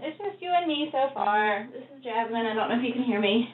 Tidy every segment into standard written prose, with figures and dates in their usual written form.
It's just you and me so far. This is Jasmine. I don't know if you can hear me.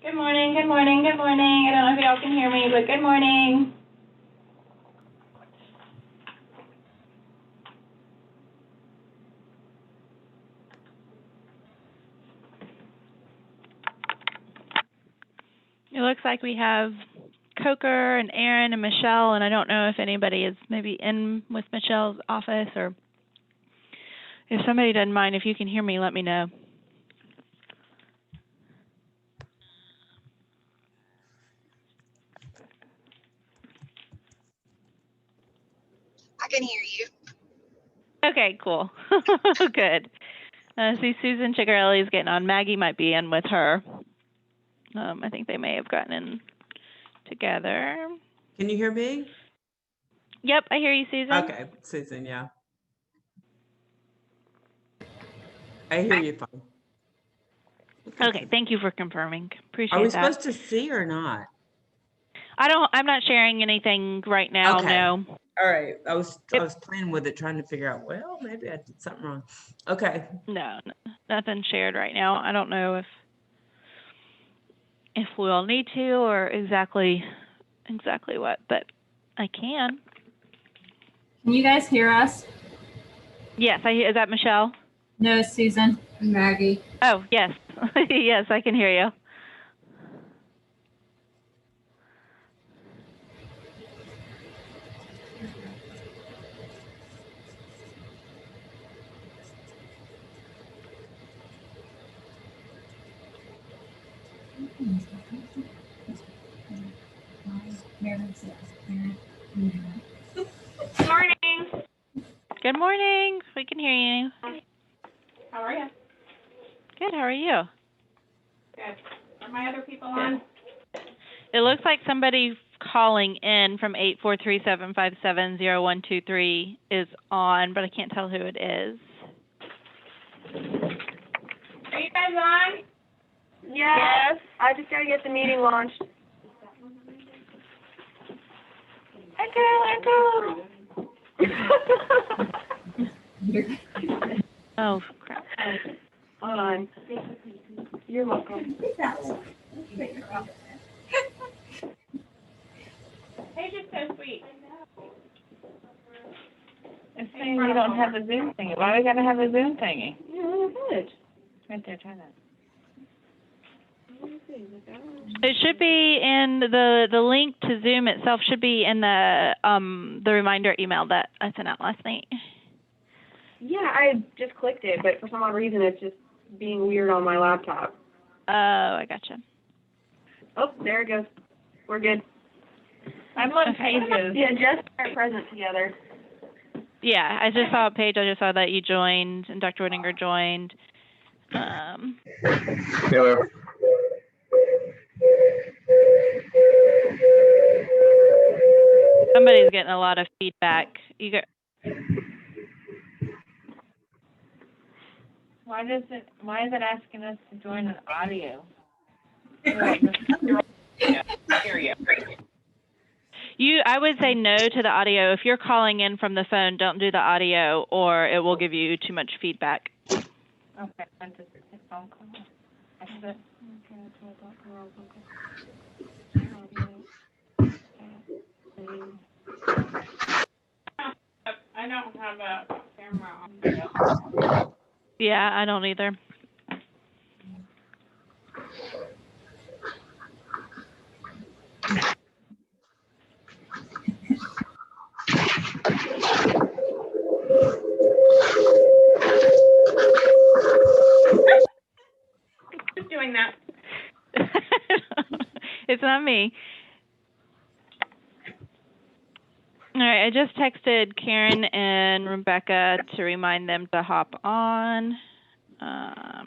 Good morning, good morning, good morning. I don't know if y'all can hear me, but good morning. It looks like we have Coker and Aaron and Michelle, and I don't know if anybody is maybe in with Michelle's office, or if somebody doesn't mind, if you can hear me, let me know. I can hear you. Okay, cool. Good. See, Susan Chigarelli is getting on. Maggie might be in with her. I think they may have gotten in together. Can you hear me? Yep, I hear you, Susan. Okay, Susan, yeah. I hear you fine. Okay, thank you for confirming. Appreciate that. Are we supposed to see or not? I'm not sharing anything right now, okay. no. All right. I was playing with it, trying to figure out, well, maybe I did something wrong. Okay. No, nothing shared right now. I don't know if we'll need to or exactly what, but I can. Can you guys hear us? Yes, is that Michelle? No, Susan. Maggie. Oh, yes. Yes, I can hear you. Good morning. Good morning. We can hear you. How are you? Good. How are you? Good. Are my other people on? It looks like somebody calling in from 843-757-0123 is on, but I can't tell who it is. Are you guys on? Yes. I just gotta get the meeting launched. Echo. Oh, crap. Hold on. You're welcome. Hey, just so sweet. It's saying we don't have a Zoom thingy. Why we gotta have a Zoom thingy? Yeah, good. Right there, try that. It should be in the link to Zoom itself should be in the reminder email that I sent out last night. Yeah, I just clicked it, but for some odd reason it's just being weird on my laptop. Oh, I gotcha. Oh, there it goes. We're good. I'm on Okay. pages. Yeah, just our present together. Yeah, I just saw a page. I just saw that you joined and Dr. Wengier joined. Hello. Somebody's getting a lot of feedback. You got. Why is it asking us to join an audio? I would say no to the audio. If you're calling in from the phone, don't do the audio or it will give you too much feedback. Okay, I just a phone call. I said, I don't have a camera on. Yeah, I don't either. Who's doing that? It's not me. All right, I just texted Karen and Rebecca to remind them to hop on. I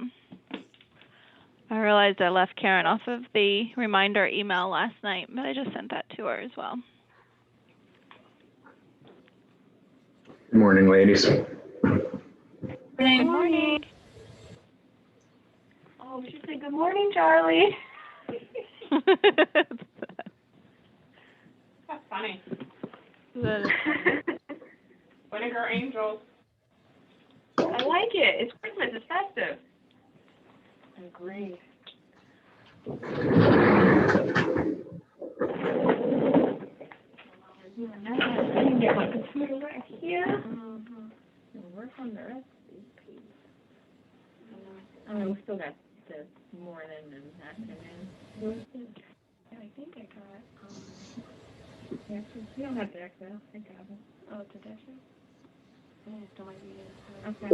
realized I left Karen off of the reminder email last night, but I just sent that to her as well. Good morning, ladies. Good morning. Oh, we should say good morning, Charlie. That's funny. That is Wengier Angels. I like it. It's Christmas. It's festive. I agree. I can get my computer right here. Work on the rest of these pieces. I mean, we still got the morning and afternoon. Yeah, I think I got, Yeah, you don't have to Excel. I got it. oh, it's a desert? Yeah, it still might be in. Okay.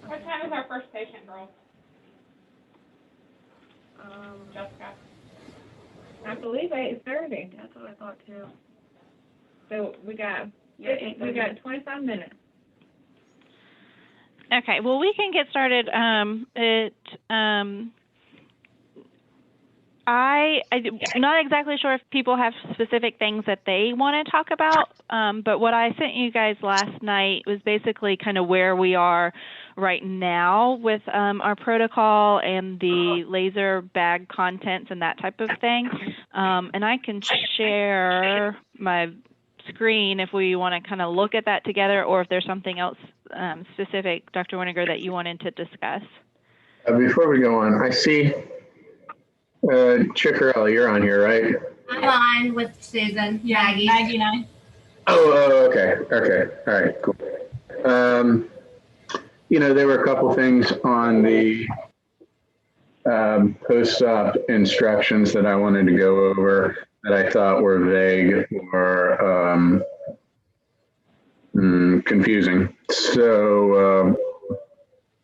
What time is our first patient, girls? Jessica. I believe 8:30. That's what I thought too. So we got 25 minutes. Okay, well, we can get started. I'm not exactly sure if people have specific things that they want to talk about, but what I sent you guys last night was basically kind of where we are right now with our protocol and the laser bag contents and that type of thing. And I can share my screen if we want to kind of look at that together, or if there's something else specific, Dr. Wengier, that you wanted to discuss. Before we go on, I see Chickarelli, you're on here, right? I'm on with Susan, Maggie. Maggie and I. Oh, okay. All right, cool. There were a couple things on the post-op instructions that I wanted to go over that I thought were vague or confusing. So,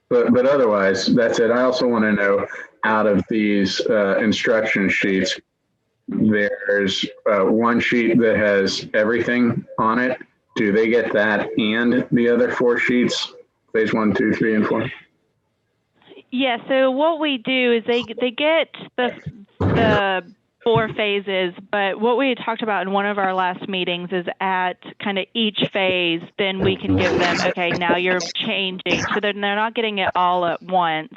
but otherwise, that's it. I also want to know, out of these instruction sheets, there's one sheet that has everything on it. Do they get that and the other 4 sheets, phase 1, 2, 3, and 4? Yeah, so what we do is they get the 4 phases, but what we had talked about in one of our last meetings is at kind of each phase, then we can give them, okay, now you're changing. So they're not getting it all at once,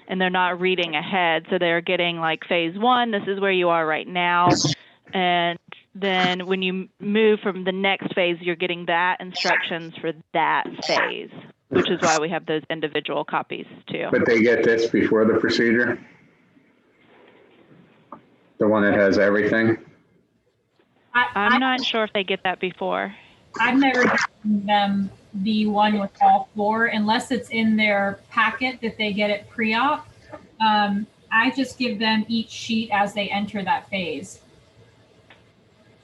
and they're not reading ahead. So they're getting like phase 1, this is where you are right now. And then when you move from the next phase, you're getting that instructions for that phase, which is why we have those individual copies too. But they get this before the procedure? The one that has everything? I'm not sure if they get that before. I've never given them the one with all 4 unless it's in their packet that they get it pre-op. I just give them each sheet as they enter that phase.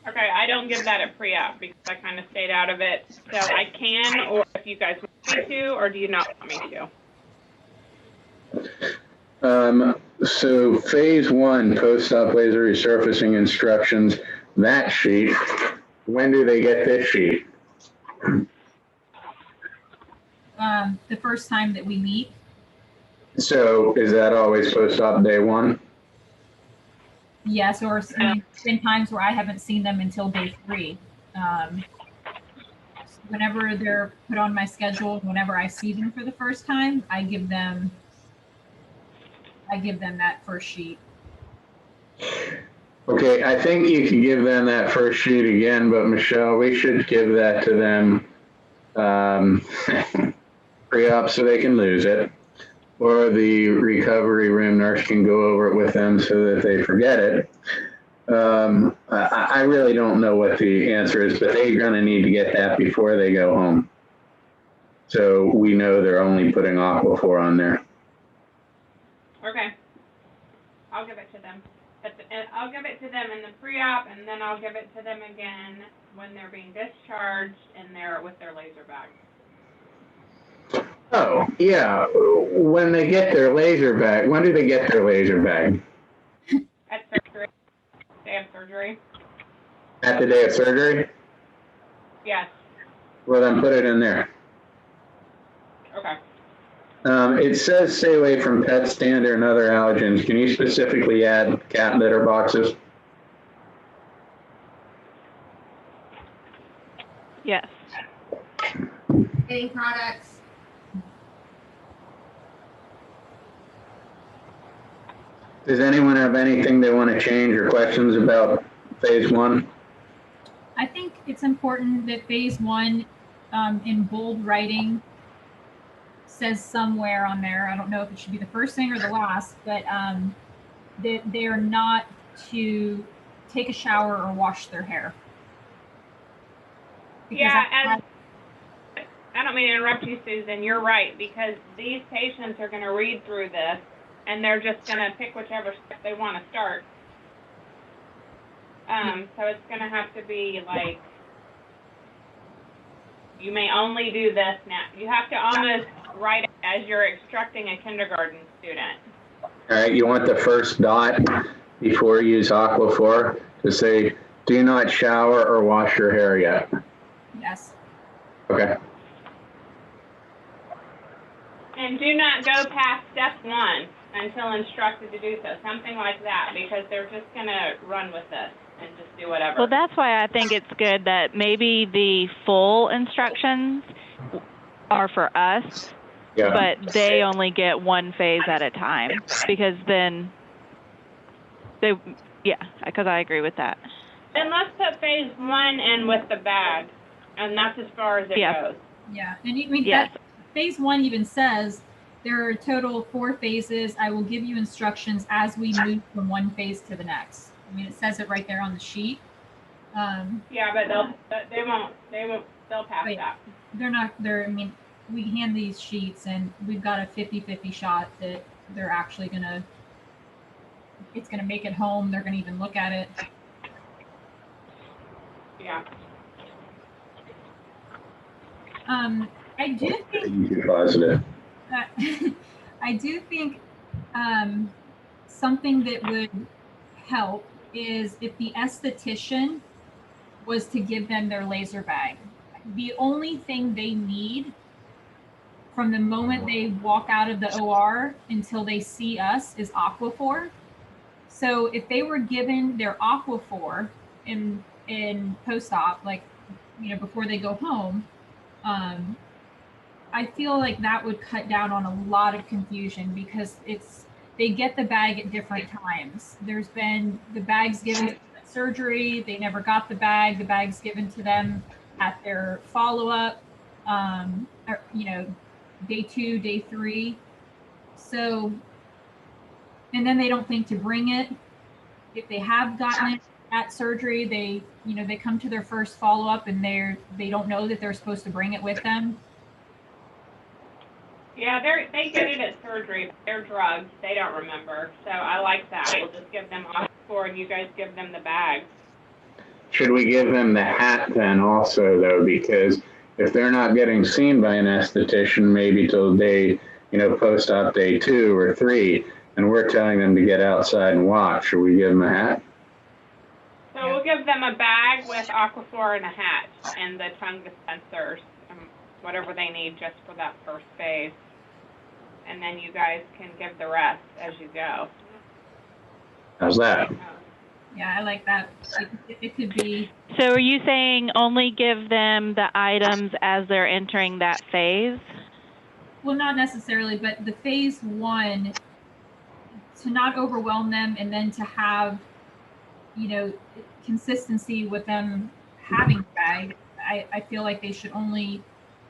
Okay, I don't give that a pre-op because I kind of stayed out of it. So I can, or if you guys want me to, or do you not want me to? So phase 1, post-op laser resurfacing instructions, that sheet, when do they get this sheet? The first time that we meet. So is that always post-op day 1? Yes, or I mean, been times where I haven't seen them until day 3. Whenever they're put on my schedule, whenever I see them for the first time, I give them that first sheet. Okay, I think you can give them that first sheet again, but Michelle, we should give that to them pre-op so they can lose it, or the recovery room nurse can go over it with them so that they forget it. I really don't know what the answer is, but they're going to need to get that before they go home. So we know they're only putting Aquaphor on there. Okay. I'll give it to them. I'll give it to them in the pre-op, and then I'll give it to them again when they're being discharged and they're with their laser bag. Oh, yeah. When they get their laser bag, when do they get their laser bag? At surgery. Day of surgery. At the day of surgery? Yes. Well, then put it in there. Okay. It says stay away from pet standard and other allergens. Can you specifically add cat litter boxes? Yes. Baby products. Does anyone have anything they want to change or questions about phase 1? I think it's important that phase 1 in bold writing says somewhere on there, I don't know if it should be the first thing or the last, but that they're not to take a shower or wash their hair. Because Yeah, I don't mean to interrupt you, Susan. You're right, because these patients are going to read through this, and they're just going to pick whichever step they want to start. So it's going to have to be like, you may only do this now. You have to almost write it as you're instructing a kindergarten student. All right, you want the first dot before you use Aquaphor to say, do not shower or wash your hair yet. yes. Okay. And do not go past step 1 until instructed to do so. Something like that, because they're just going to run with this and just do whatever. Well, that's why I think it's good that maybe the full instructions are for us, Yeah. but they only get one phase at a time, because then they, yeah, because I agree with that. Then let's put phase 1 in with the bag, and that's as far as it goes. Yeah, and I mean, Yes. that phase 1 even says there are a total 4 phases. I will give you instructions as we move from one phase to the next. I mean, it says it right there on the sheet. Yeah, but they'll pass Wait. that. I mean, we hand these sheets and we've got a 50-50 shot that they're actually it's gonna make it home. They're gonna even look at it. Yeah. I do think You're positive. I do think something that would help is if the esthetician was to give them their laser bag. The only thing they need from the moment they walk out of the OR until they see us is Aquaphor. So if they were given their Aquaphor in post-op, like, before they go home, I feel like that would cut down on a lot of confusion, because they get the bag at different times. There's been the bags given to them at surgery, they never got the bag's given to them at their follow-up, day 2, day 3. So, and then they don't think to bring it. If they have gotten it, at surgery, they come to their first follow-up and they don't know that they're supposed to bring it with them. Yeah, they get it at surgery, but they're drugged. They don't remember. So I like that. We'll just give them Aquaphor and you guys give them the bag. Should we give them the hat then also though? Because if they're not getting seen by an esthetician maybe till day, post-op day 2 or 3, and we're telling them to get outside and walk, should we give them a hat? So we'll give them a bag with Aquaphor and a hat and the tongue dispensers, whatever they need just for that first phase. And then you guys can give the rest as you go. How's that? Yeah, I like that. It could be. So are you saying only give them the items as they're entering that phase? Well, not necessarily, but the phase 1, to not overwhelm them, and then to have, consistency with them having the bag. I feel like they should only,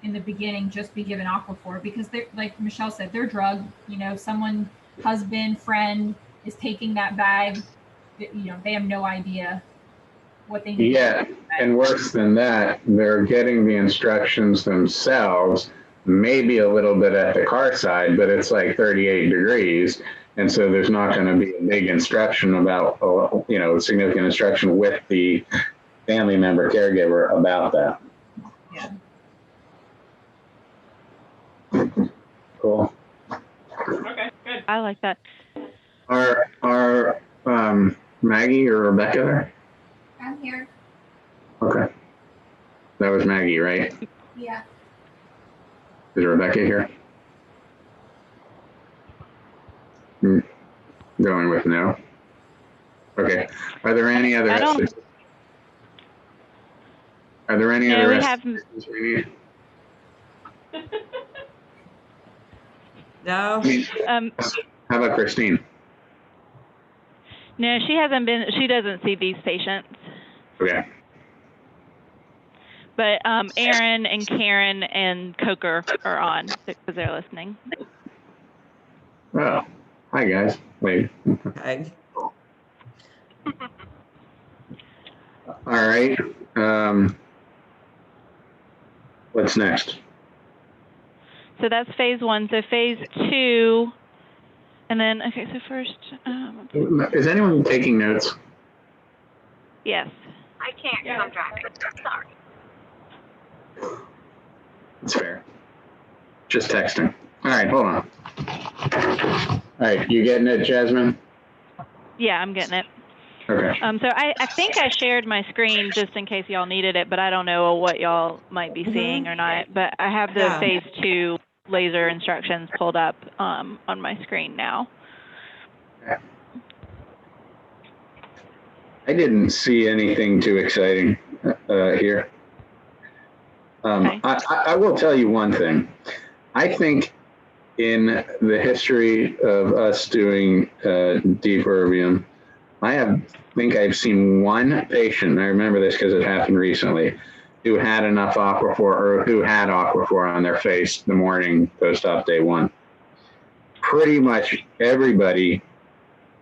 in the beginning, just be given Aquaphor, because they're, like Michelle said, they're drugged. Someone, husband, friend is taking that bag. They have no idea what they need. Yeah, and worse than that, they're getting the instructions themselves, maybe a little bit at the car side, but it's like 38 degrees. And so there's not going to be a big instruction about, significant instruction with the family member caregiver about that. Yeah. Cool. Okay, good. I like that. Are Maggie or Rebecca there? I'm here. Okay. That was Maggie, right? Yeah. Is Rebecca here? Going with no. Okay. Are there any other? Are there any other? We have. No. How about Christine? No, she hasn't been. She doesn't see these patients. Okay. But Aaron and Karen and Coker are on because they're listening. Oh, hi guys. Wait. Okay. All right. What's next? So that's phase 1. So phase 2, and then okay. So first, Is anyone taking notes? yes. I can't because I'm driving. Sorry. That's fair. Just texting. All right, hold on. All right, you getting it, Jasmine? Yeah, I'm getting it. Okay. So I think I shared my screen just in case y'all needed it, but I don't know what y'all might be seeing or not. But I have the phase 2 laser instructions pulled up on my screen now. I didn't see anything too exciting here. Okay. I will tell you one thing. I think in the history of us doing deep erbium, I think I've seen one patient, and I remember this because it happened recently, who had enough Aquaphor, or who had Aquaphor on their face the morning post-op day 1. Pretty much everybody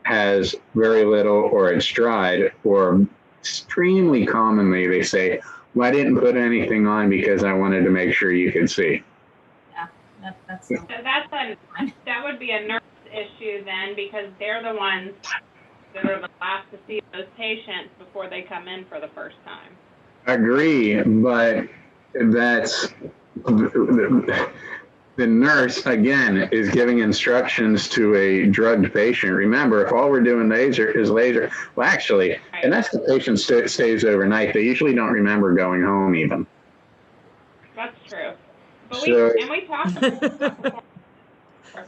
has very little or it's dried, or extremely commonly they say, well, I didn't put anything on because I wanted to make sure you could see. Yeah, that's So that would be a nurse issue then, because they're the ones that are the last to see those patients before they come in for the first time. Agree, but that's the nurse, again, is giving instructions to a drugged patient. Remember, if all we're doing is laser, well, actually, unless the patient stays overnight, they usually don't remember going home even. That's true. But So, we talked about before.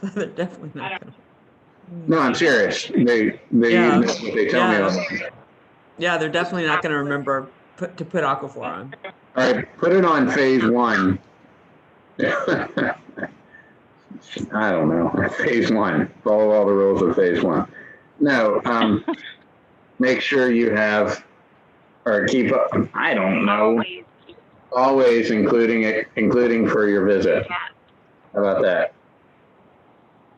They're definitely not gonna. No, I'm serious. They tell me all. Yeah, they're definitely not going to remember to put Aquaphor on. All right, put it on phase 1. I don't know. Phase 1. Follow all the rules of phase 1. No, make sure you have, or keep up. I don't know. Always including for your visit. Yeah. How about that?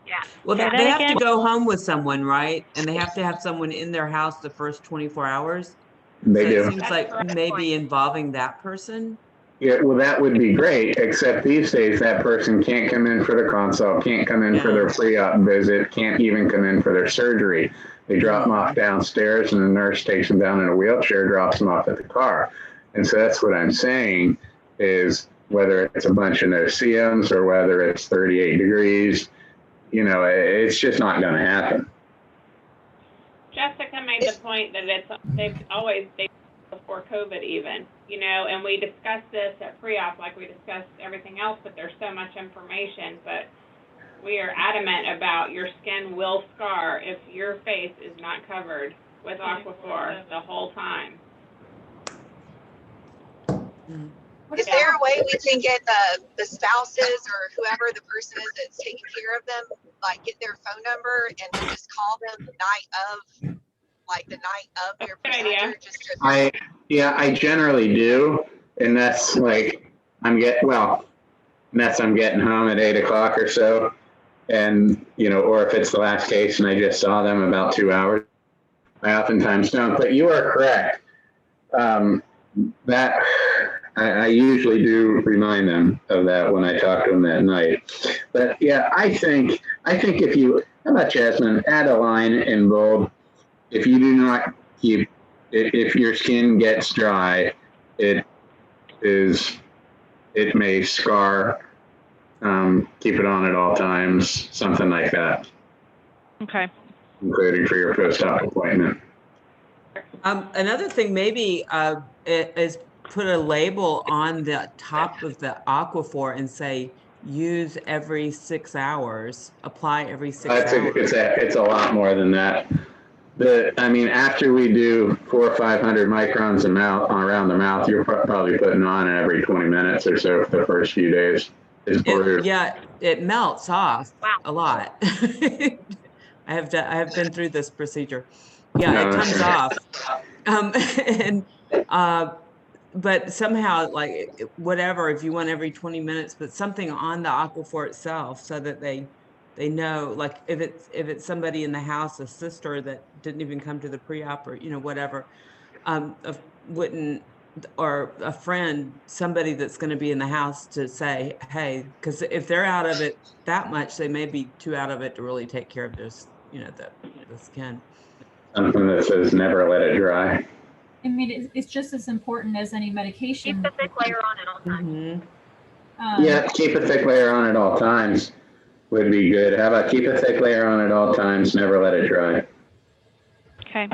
Yeah. Well, Say they that have to again? go home with someone, right? And they have to have someone in their house the first 24 hours. They So do. it seems That's like correct. maybe involving that person. Yeah, well, that would be great, except these days that person can't come in for the consult, can't come in for their pre-op visit, can't even come in for their surgery. They drop them off downstairs and the nurse takes them down in a wheelchair, drops them off at the car. And so that's what I'm saying is whether it's a bunch of no-see-ums or whether it's 38 degrees, you know, it's just not going to happen. Jessica made the point that they've always before COVID even, you know, and we discussed this at pre-op like we discussed everything else, but there's so much information, but we are adamant about your skin will scar if your face is not covered with Aquaphor the whole time. Is there a way we can get the spouses or whoever the person is that's taking care of them, like get their phone number and then just call them the night of your Good procedure? idea. Just to I generally do. And that's like, I'm getting home at 8 o'clock or so. And, you know, or if it's the last case and I just saw them about 2 hours, I oftentimes don't, but you are correct. That I usually do remind them of that when I talk to them that night. But yeah, I think if you, how about Jasmine, add a line in bold. If you do not keep, if your skin gets dry, it may scar. Keep it on at all times, something like that. Okay. Including for your post-op appointment. Another thing maybe is put a label on the top of the Aquaphor and say use every 6 hours, apply every 6 hours. It's a lot more than that. After we do 400 or 500 microns around the mouth, you're probably putting on every 20 minutes or so for the first few days. It melts off a lot. I have been through this procedure. Yeah, it comes off. But somehow, like, whatever, if you want every 20 minutes, but something on the Aquaphor itself so that they know, like, if it's somebody in the house, a sister that didn't even come to the pre-op or, you know, whatever, or a friend, somebody that's going to be in the house to say, hey, because if they're out of it that much, they may be too out of it to really take care of this, you know, the skin. Something that says never let it dry. I mean, it's just as important as any medication. keep the thick layer on at all times. Yeah, keep a thick layer on at all times would be good. How about keep a thick layer on at all times, never let it dry? Okay.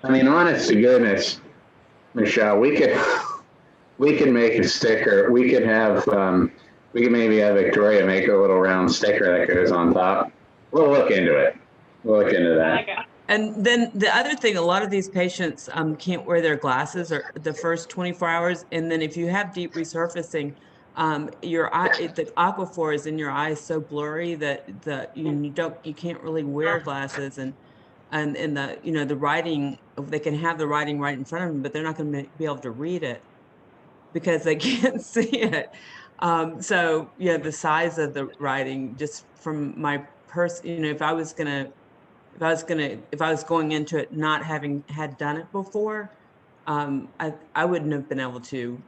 I mean, honest to goodness, Michelle, we could make a sticker. We could maybe have Victoria make a little round sticker that goes on top. We'll look into it. We'll look into that. And then the other thing, a lot of these patients can't wear their glasses or the first 24 hours. And then if you have deep resurfacing, your eye, the Aquaphor is in your eyes so blurry that you can't really wear glasses. And the, you know, the writing, they can have the writing right in front of them, but they're not going to be able to read it because they can't see it. So yeah, the size of the writing, just from my you know, if I was going into it not having done it before, I wouldn't have been able to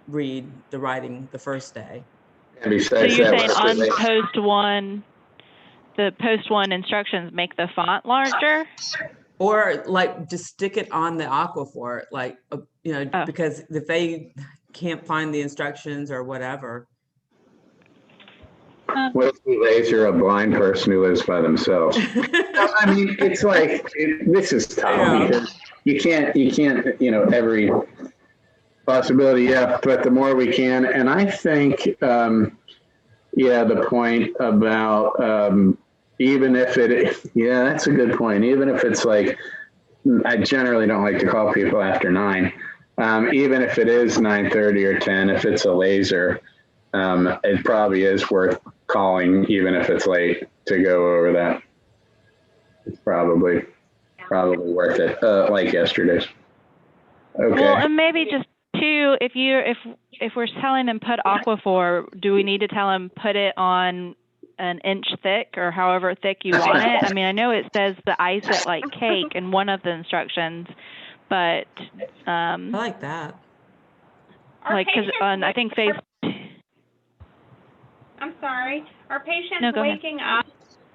read the writing the first day. So you're saying on the post one instructions make the font larger? Or like just stick it on the Aquaphor, like, you know, because if they can't find the instructions or whatever. What if we laser a blind person who lives by themselves? I mean, it's like, this is tough because you can't, you know, every possibility, but the more we can. And I think, the point about, even if that's a good point. Even if it's like, I generally don't like to call people after 9. Even if it is 9:30 or 10, if it's a laser, it probably is worth calling, even if it's late, to go over that. It's probably worth it, like yesterday's. Okay. Well, and maybe just too, if we're telling them put Aquaphor, do we need to tell them put it on an inch thick or however thick you want it? I mean, I know it says the ice it like cake in one of the instructions, but I like that. Are like because patients I think phase. I'm sorry. Are patients No, go ahead. waking up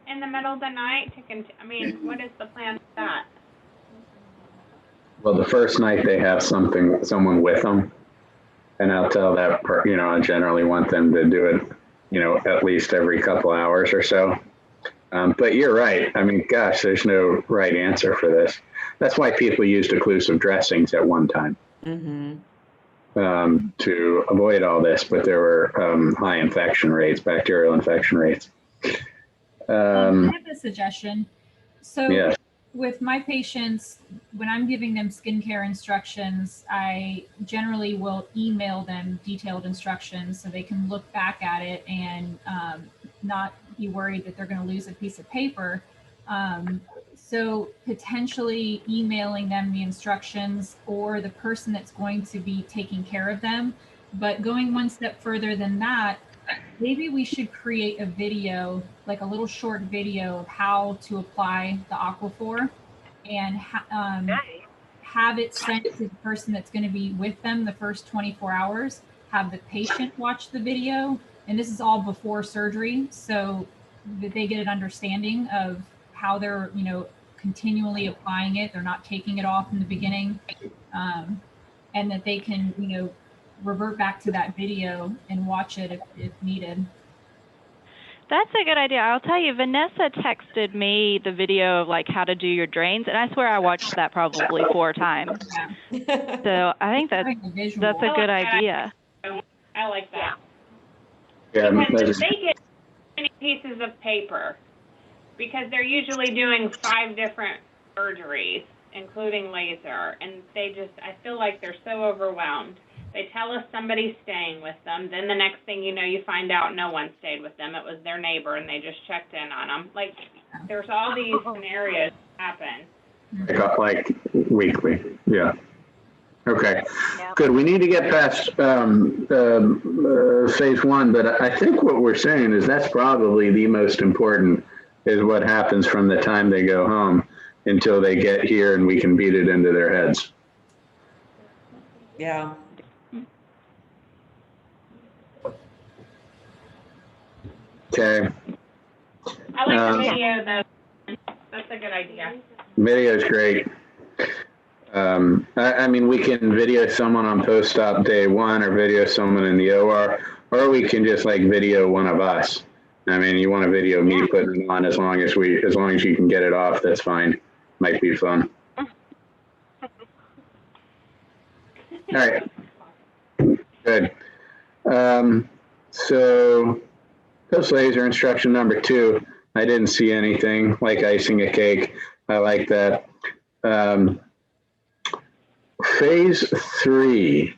in the middle of the night to I mean, what is the plan for that? Well, the first night they have someone with them, and I'll tell that, I generally want them to do it, at least every couple hours or so. But you're right. I mean, gosh, there's no right answer for this. That's why people used occlusive dressings at one time. Mm-hmm. To avoid all this, but there were high infection rates, bacterial infection rates. I have a suggestion. So Yes. with my patients, when I'm giving them skincare instructions, I generally will email them detailed instructions so they can look back at it and not be worried that they're going to lose a piece of paper. So potentially emailing them the instructions or the person that's going to be taking care of them. But going one step further than that, maybe we should create a video, like a little short video of how to apply the Aquaphor and have it sent to the person that's going to be with them the first 24 hours, have the patient watch the video. And this is all before surgery, so that they get an understanding of how they're, continually applying it. They're not taking it off in the beginning, and that they can, revert back to that video and watch it if needed. That's a good idea. I'll tell you, Vanessa texted me the video of like how to do your drains, and I swear I watched that probably 4 times. Yeah. So I think that's a good idea. I like that. Yeah, Because they get many pieces of paper because they're usually doing 5 different surgeries, including laser, and I feel like they're so overwhelmed. They tell us somebody's staying with them. Then the next thing you know, you find out no one stayed with them. It was their neighbor, and they just checked in on them. Like, there's all these scenarios happen. like weekly. Yeah. Okay. Good. We need to get past phase 1, but I think what we're saying is that's probably the most important, is what happens from the time they go home until they get here and we can beat it into their heads. Yeah. Okay. I like the video, though. That's a good idea. Video is great. I mean, we can video someone on post-op day 1 or video someone in the OR, or we can just like video one of us. I mean, you want to video me putting it on as long as you can get it off, that's fine. Might be fun. All right. Good. So post-laser instruction number 2, I didn't see anything like icing a cake. I like that. Phase 3,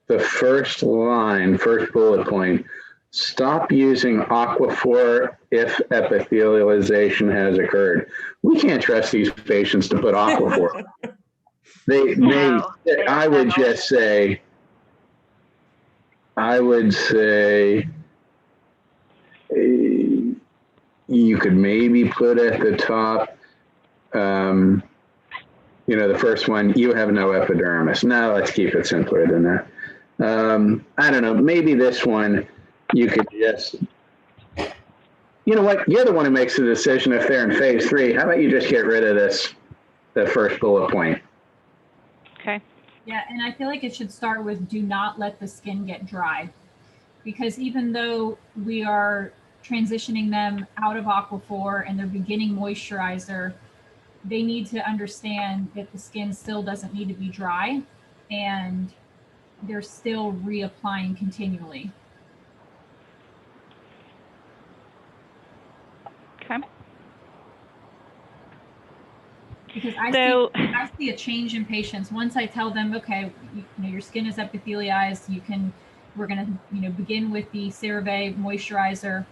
the first bullet point, stop using Aquaphor if epithelialization has occurred. We can't trust these patients to put Aquaphor. I would say you could maybe put at the top, the first one, you have no epidermis. Now let's keep it simpler than that. I don't know, maybe this one, you could just, you know what, you're the one who makes the decision if they're in phase 3. How about you just get rid of the first bullet point? Okay. Yeah, and I feel like it should start with do not let the skin get dry. Because even though we are transitioning them out of Aquaphor and they're beginning moisturizer, they need to understand that the skin still doesn't need to be dry and they're still reapplying continually. Okay. Because I see a change in patients once I tell them, okay, your skin is epithelialized. We're gonna begin with the CeraVe moisturizer.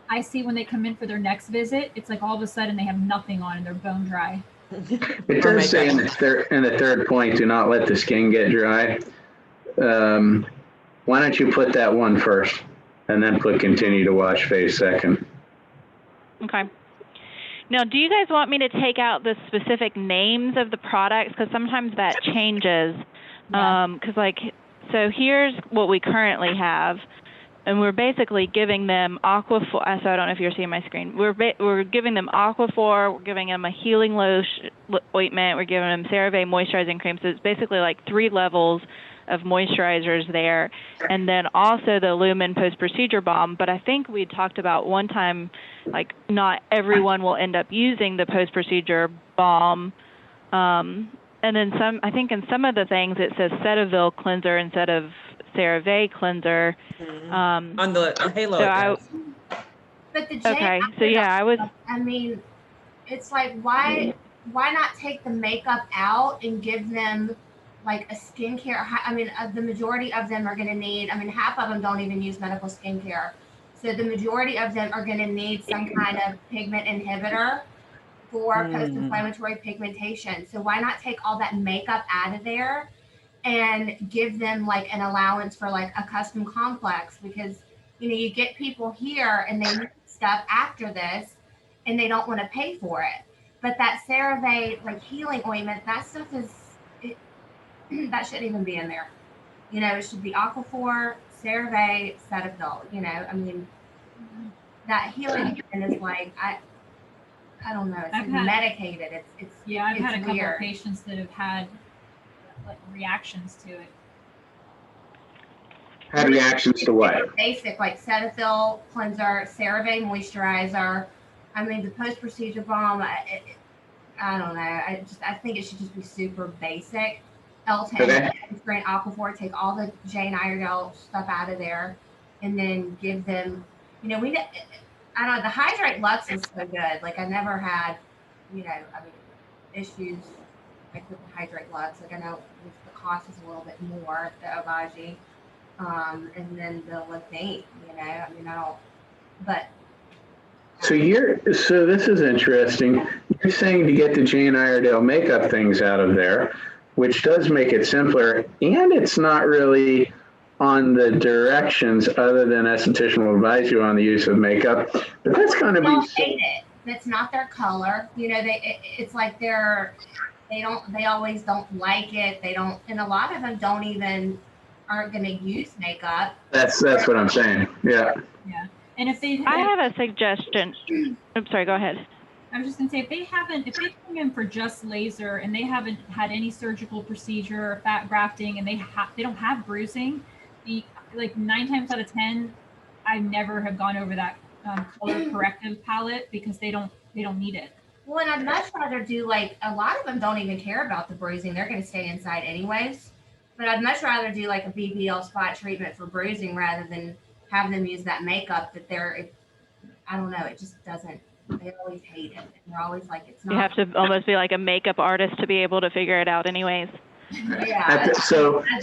I see when they come in for their next visit, it's like all of a sudden they have nothing on and they're bone dry. It does say in the third point, do not let the skin get dry. Why don't you put that one first and then put continue to wash phase 2? Okay. Now, do you guys want me to take out the specific names of the products? Because sometimes that changes. Yeah. So here's what we currently have, and we're basically giving them Aquaphor. So I don't know if you're seeing my screen. We're giving them Aquaphor. We're giving them a healing ointment. We're giving them CeraVe moisturizing cream. So it's basically like 3 levels of moisturizers there, and then also the Lumen post-procedure balm. But I think we talked about one time, like not everyone will end up using the post-procedure balm. And then I think in some of the things it says Cetaphil cleanser instead of CeraVe cleanser. On the Halo. But the okay, so yeah, I mean, it's like why not take the makeup out and give them like a skincare? I mean, the majority of them are going to need. I mean, half of them don't even use medical skincare, so the majority of them are going to need some kind of pigment inhibitor for post-inflammatory pigmentation. So why not take all that makeup out of there and give them like an allowance for like a custom complex? Because you get people here and they need stuff after this and they don't want to pay for it. But that CeraVe like healing ointment, that stuff that shouldn't even be in there. It should be Aquaphor, CeraVe, Cetaphil. I mean, that healing ointment is like I don't know. It's like medicated. I've had a couple weird. of patients that have had like reactions to it. Had reactions to what? Basic, like Cetaphil cleanser, CeraVe moisturizer. I mean, the post-procedure balm. I don't know. I think it should just be super basic. L10, Okay. Green Aquaphor. Take all the Jane Iredale stuff out of there, and then give them. I don't know. The Hydrate Luxe is so good. Like I never had, issues like with the Hydrate Luxe. Like I know the cost is a little bit more, the Obagi, and then the Levine. I mean, I don't. But So this is interesting. You're saying to get the Jane Iredale makeup things out of there, which does make it simpler, and it's not really on the directions other than esthetician will advise you on the use of makeup. But that's going to be. Don't hate it. That's not their color. It's like they always don't like it. They don't, and a lot of them aren't going to use makeup. That's what I'm saying. Yeah. Yeah. And I have a suggestion. I'm sorry, go ahead. I was just gonna say, if they come in for just laser and they haven't had any surgical procedure or fat grafting and they don't have bruising, like 9 times out of 10, I never have gone over that color corrective palette because they don't need it. Well, and I'd much rather do like a lot of them don't even care about the bruising; they're going to stay inside anyways. But I'd much rather do like a BBL spot treatment for bruising rather than have them use that makeup that I don't know, it just doesn't. They always hate it. They're always like, it's not. You have to almost be like a makeup artist to be able to figure it out anyways. Yeah. So I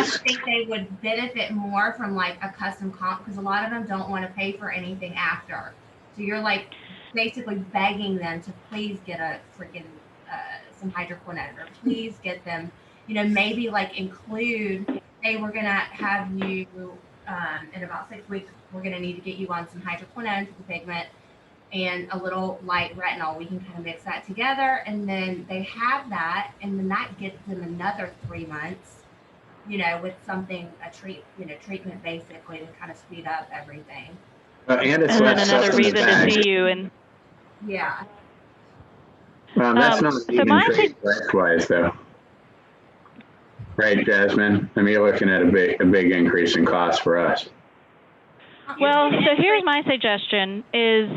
think they would benefit more from like a custom comp because a lot of them don't want to pay for anything after. So you're like basically begging them to please get a freaking some hydroquinone or please get them, maybe like include, hey, we're going to have you in about 6 weeks, we're going to need to get you on some hydroquinone for the pigment and a little light retinol. We can kind of mix that together, and then they have that, and then that gets them another 3 months, with something, treatment basically to kind of speed up everything. And it's and then less another stuff in the reason bag. to see you. And Yeah. That's not so even my price-wise, though. Right, Jasmine? I mean, you're looking at a big increase in cost for us. Well, so here's my suggestion is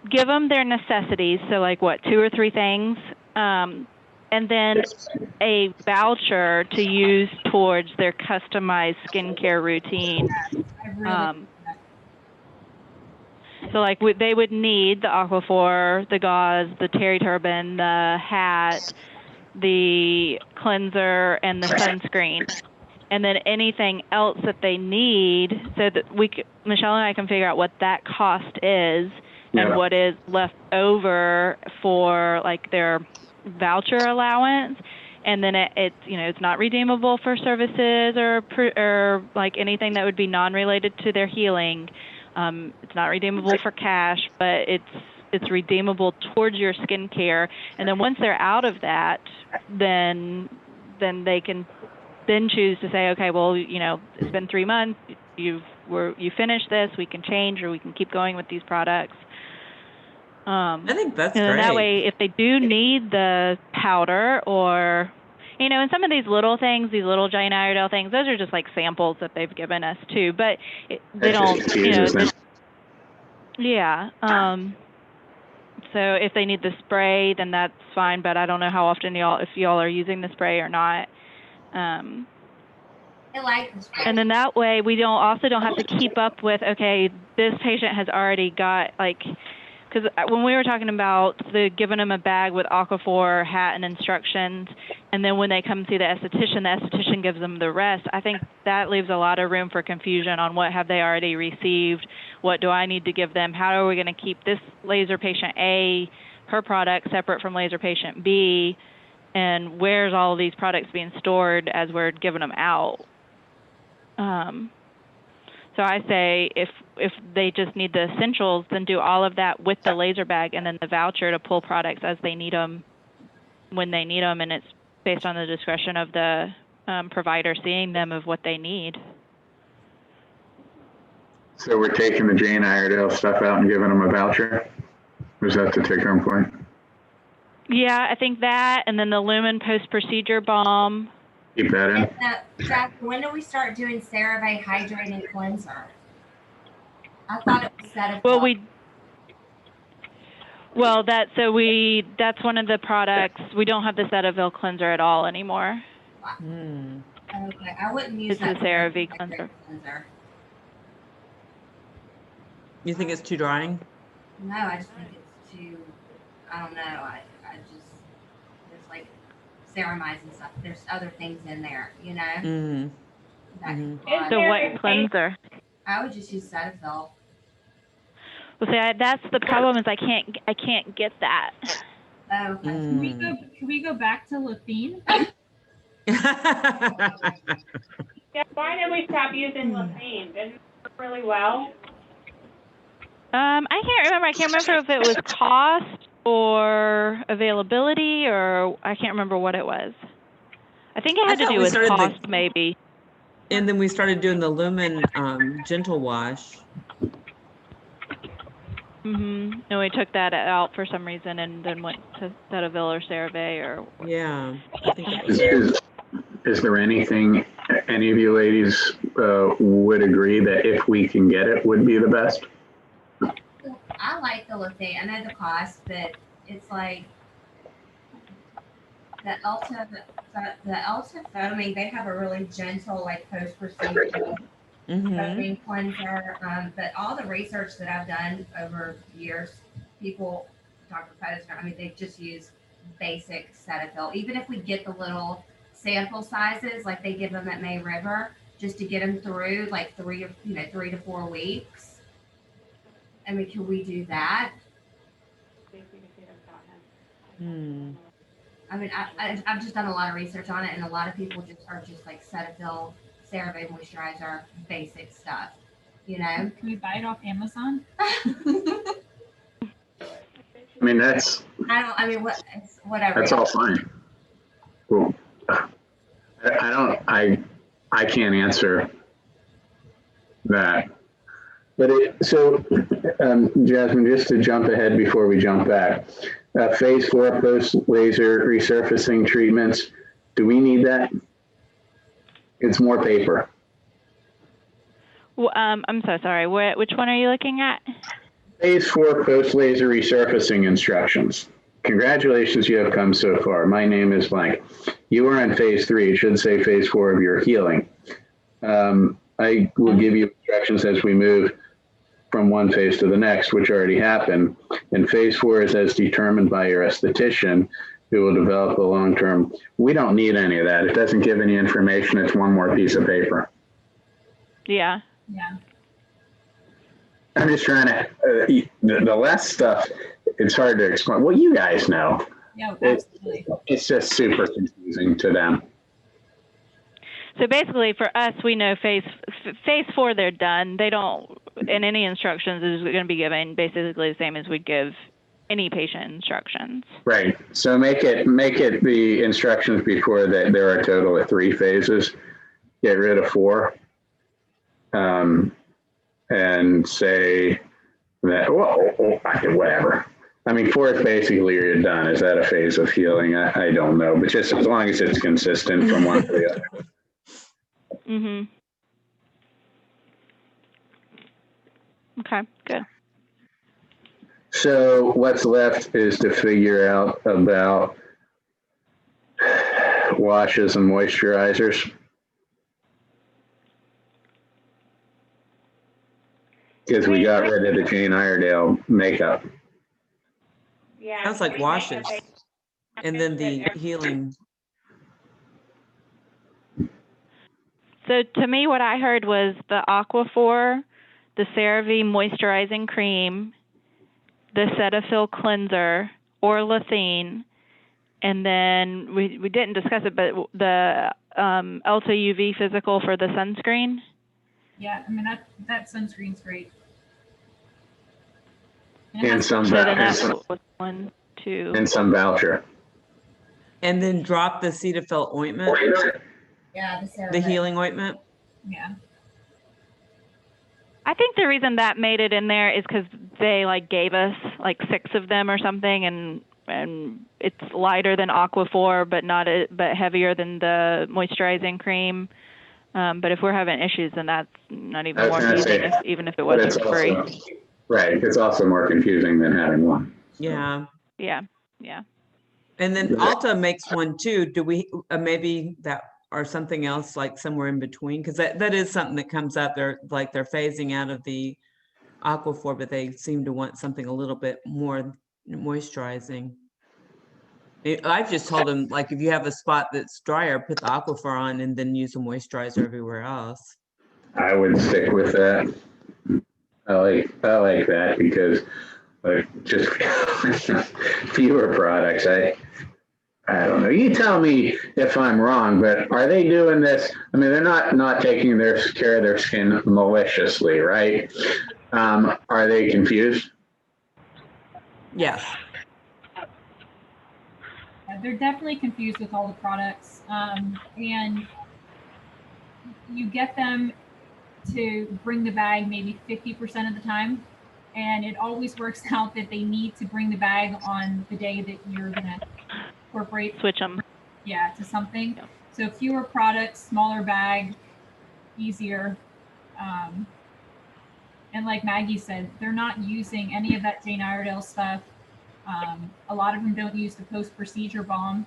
give them their necessities. So like 2 or 3 things, and then a voucher to use towards their customized skincare routine. So like they would need the Aquaphor, the gauze, the terry turban, the hat, the cleanser, and the sunscreen. And then anything else that they need, so that Michelle and I can figure out what that cost is and what is left over for like their voucher allowance. And then it's not redeemable for services or like anything that would be non-related to their healing. It's not redeemable for cash, but it's it's redeemable towards your skincare. And then once they're out of that, then they can then choose to say, okay, well, you know, it's been 3 months, you finished this, we can change or we can keep going with these products. I think that's and then great. that way, if they do need the powder or, you know, and some of these little things, these little giant Iredale things, those are just like samples that they've given us too. But they don't, you know, yeah. So if they need the spray, then that's fine. But I don't know how often if y'all are using the spray or not. I like the spray. And then that way we don't have to keep up with, okay, this patient has already got like, because when we were talking about giving them a bag with Aquaphor, hat, and instructions, and then when they come see the esthetician gives them the rest, I think that leaves a lot of room for confusion on what have they already received, what do I need to give them, how are we going to keep this laser patient A, her product, separate from laser patient B, and where's all of these products being stored as we're giving them out. So I say if they just need the essentials, then do all of that with the laser bag and then the voucher to pull products as they need them, when they need them, and it's based on the discretion of the provider seeing them of what they need. So we're taking the Jane Iredale stuff out and giving them a voucher? Or is that the take-home point? Yeah, I think that, and then the Lumen post-procedure balm. Keep that in. Jack, when do we start doing CeraVe Hydrating Cleanser? I thought it was Cetaphil. That's one of the products. We don't have the Cetaphil cleanser at all anymore. Okay, I wouldn't use It's that. the CeraVe cleanser. You think it's too drying? No, I just think it's too, I don't know, I just, there's like ceramides and stuff, there's other things in there, you know? That can cause- So what cleanser? I would just use Cetaphil. Well, see, that's the problem is I can't get that. Oh, okay. Can we go back to Lethine? Yeah, why did we stop using Lethine? Didn't it work really well? I can't remember. I can't remember if it was cost or availability, or I can't remember what it was. I think it had to do with cost, maybe. And then we started doing the Lumen Gentle Wash. And we took that out for some reason, and then went to Cetaphil or CeraVe or. Yeah, I think that was Is there anything any of you ladies would agree that if we can get it would be the best? I like the Lethine. I know the cost, but it's like the Ulta foaming. They have a really gentle, like post-procedure foaming cleanser. But all the research that I've done over years, Dr. Posner, I mean, they just use basic Cetaphil. Even if we get the little sample sizes, like they give them at May River, just to get them through like 3 to 4 weeks. I mean, can we do that? I mean, I've just done a lot of research on it, and a lot of people are just like Cetaphil, CeraVe moisturizer, basic stuff. You know? Can we buy it off Amazon? I mean, whatever. That's all fine. Well, I can't answer that. But Jasmine, just to jump ahead before we jump back, phase 4 post-laser resurfacing treatments, do we need that? It's more paper. Well, I'm so sorry. Which one are you looking at? Phase 4 post-laser resurfacing instructions. Congratulations, you have come so far. My name is blank. You are in phase 3. It should say phase 4 of your healing. I will give you instructions as we move from one phase to the next, which already happened. And phase 4 is as determined by your esthetician, who will develop a long-term. We don't need any of that. It doesn't give any information. It's one more piece of paper. Yeah. Yeah. I'm just trying to, the less stuff, it's hard to explain. Well, you guys know. Yeah, absolutely. It's just super confusing to them. So basically, for us, we know phase 4, they're done. They don't, and any instructions is going to be given basically the same as we'd give any patient instructions. Right. So make it the instructions before that there are a total of 3 phases. Get rid of 4. And say that, well, whatever. I mean, 4 is basically you're done. Is that a phase of healing? I don't know, but just as long as it's consistent from one to the other. Mhm. Okay, good. So what's left is to figure out about washes and moisturizers. Because we got rid of the Jane Iredale makeup. Yeah. Sounds like washes. And then the healing. So to me, what I heard was the Aquaphor, the CeraVe moisturizing cream, the Cetaphil cleanser, Orlithine, and then we didn't discuss it, but the Ulta UV physical for the sunscreen. Yeah, I mean, that sunscreen's great. And some So then that was 1, 2. and some voucher. And then drop the Cetaphil ointment, Yeah, the healing ointment. Yeah. I think the reason that made it in there is because they like gave us like 6 of them or something, and it's lighter than Aquaphor, but heavier than the moisturizing cream. But if we're having issues, then that's not even more confusing, even if it wasn't free. Right, it's also more confusing than having one. Yeah. Yeah. And then Ulta makes one too. Do we maybe that or something else like somewhere in between? Because that is something that comes up. They're phasing out of the Aquaphor, but they seem to want something a little bit more moisturizing. I've just told them, like, if you have a spot that's drier, put the Aquaphor on and then use a moisturizer everywhere else. I would stick with that. I like that because just fewer products. I don't know. You tell me if I'm wrong, but are they doing this? I mean, they're not taking care of their skin maliciously, right? Are they confused? Yes. They're definitely confused with all the products, and you get them to bring the bag maybe 50% of the time, and it always works out that they need to bring the bag on the day that you're gonna incorporate Switch them. Yeah, to something. Yeah. So fewer products, smaller bag, easier. And like Maggie said, they're not using any of that Jane Iredale stuff. A lot of them don't use the post-procedure balm,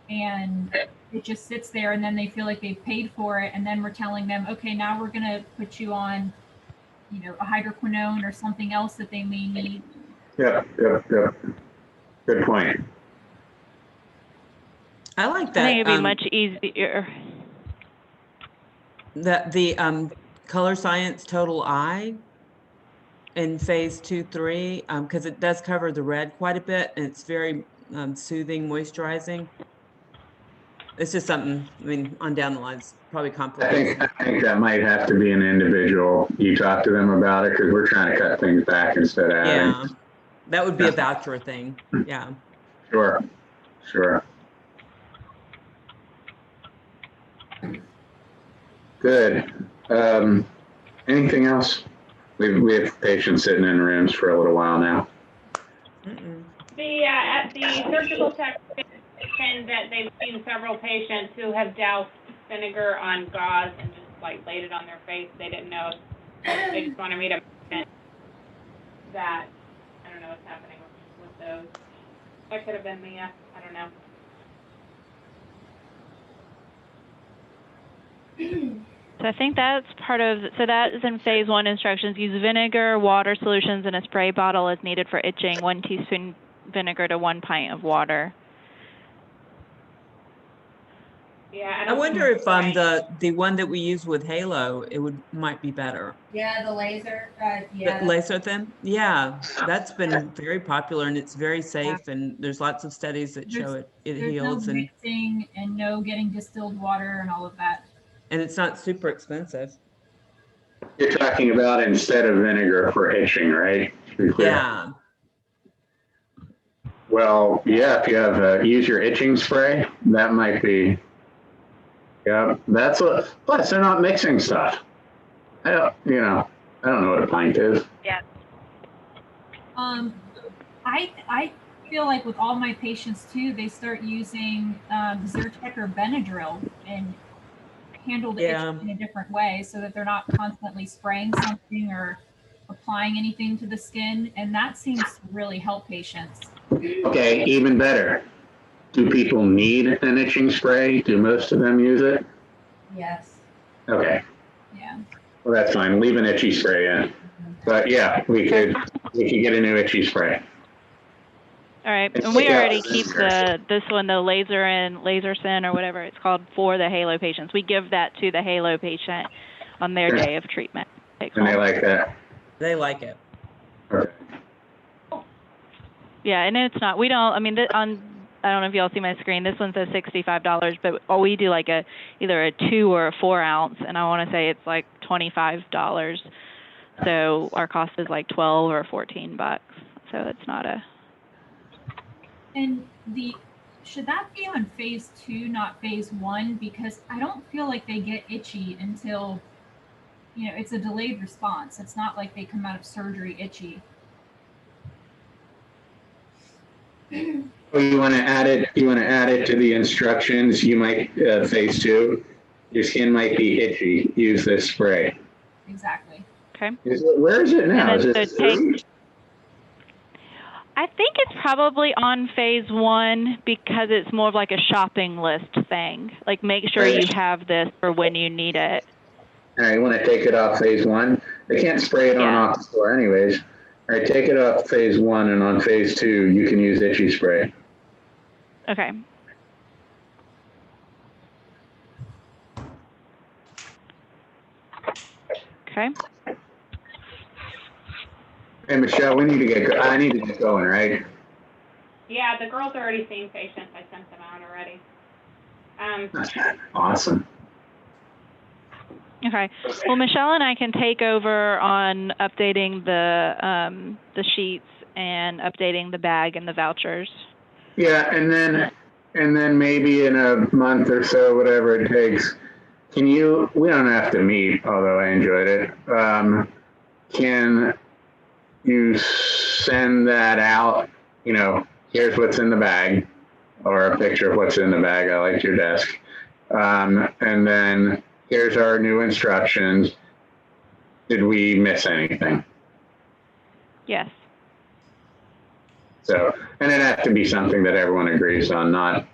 and it just sits there, and then they feel like they've paid for it, and then we're telling them, okay, now we're going to put you on, a hydroquinone or something else that they may need. Yeah. Good point. I like that. I think it'd be much easier. The Color Science Total Eye in phase 2, 3, because it does cover the red quite a bit, and it's very soothing, moisturizing. It's just something, I mean, on down the line, it's probably complicated. I think that might have to be an individual. You talk to them about it because we're trying to cut things back instead of adding. Yeah, that would be a voucher thing. Yeah. Sure. Good. Anything else? We have patients sitting in rooms for a little while now. At the surgical tech, that they've seen several patients who have doused vinegar on gauze and just laid it on their face. They didn't know. They just wanted me to mention that. I don't know what's happening with those. That could have been Mia. I don't know. So I think that's so that is in phase 1 instructions. Use vinegar, water solutions in a spray bottle as needed for itching. 1 teaspoon vinegar to 1 pint of water. Yeah, I wonder if the one that we use with Halo, might be better. Yeah, the laser. The laser thing. Yeah, that's been very popular, and it's very safe. And there's lots of studies that show it heals. There's no mixing and no getting distilled water and all of that. And it's not super expensive. You're talking about instead of vinegar for itching, right? Yeah. Well, yeah, if you have, use your itching spray, that might be, yeah, that's what, plus they're not mixing stuff. I don't know what a pint is. I feel like with all my patients too, they start using Zyrtec or Benadryl and handle the itch in a different way so that they're not constantly spraying something or applying anything to the skin, and that seems to really help patients. Okay, even better. Do people need an itching spray? Do most of them use it? Yes. Okay, Yeah. well, that's fine. Leave an itchy spray in. But yeah, we could get a new itchy spray. All right, It's and we like already a- keep this one, the LaserSyn or whatever it's called, for the Halo patients. We give that to the Halo patient on their day of treatment. And they like that. They like it. Okay. Yeah, and it's not. We don't. I mean, I don't know if y'all see my screen. This one says $65, but we do like either a 2 or a 4 ounce, and I want to say it's like $25. So our cost is like $12 or $14. So it's not a. And should that be on phase 2, not phase 1? Because I don't feel like they get itchy until, it's a delayed response. It's not like they come out of surgery itchy. Oh, you want to add it? You want to add it to the instructions? You might phase 2. Your skin might be itchy. Use this spray. Exactly. Okay. Where is it now? Is it I think it's probably on phase 1 because it's more of like a shopping list thing. Like, make sure you have this for when you need it. All right, you want to take it off phase 1? They can't spray it on off the store anyways. All right, take it off phase 1, and on phase 2, you can use itchy spray. Okay. Okay. Hey, Michelle, I need to get going, right? Yeah, the girls are already seeing patients. I sent them out already. Awesome. Okay. Well, Michelle and I can take over on updating the sheets and updating the bag and the vouchers. Yeah, and then maybe in a month or so, whatever it takes, we don't have to meet, although I enjoyed it. Can you send that out, here's what's in the bag, or a picture of what's in the bag? I liked your desk. And then here's our new instructions. Did we miss anything? Yes. So, and it has to be something that everyone agrees on, not,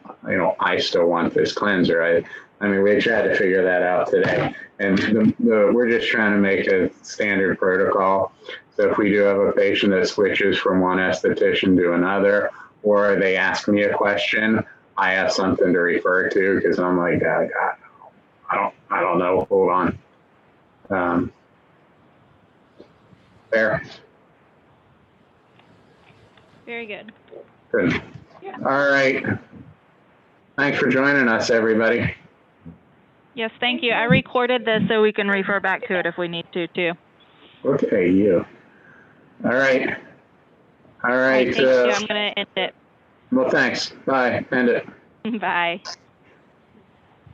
I still want this cleanser. I mean, we tried to figure that out today, and we're just trying to make a standard protocol. So if we do have a patient that switches from one esthetician to another, or they ask me a question, I have something to refer to, because I'm like, God, I don't know. Hold on. Fair. Very good. Good. Yeah. All right. Thanks for joining us, everybody. Yes, thank you. I recorded this so we can refer back to it if we need to, too. Okay, you. All right. All right, thank you. I'm going to end it. Well, thanks. Bye. End it. Bye.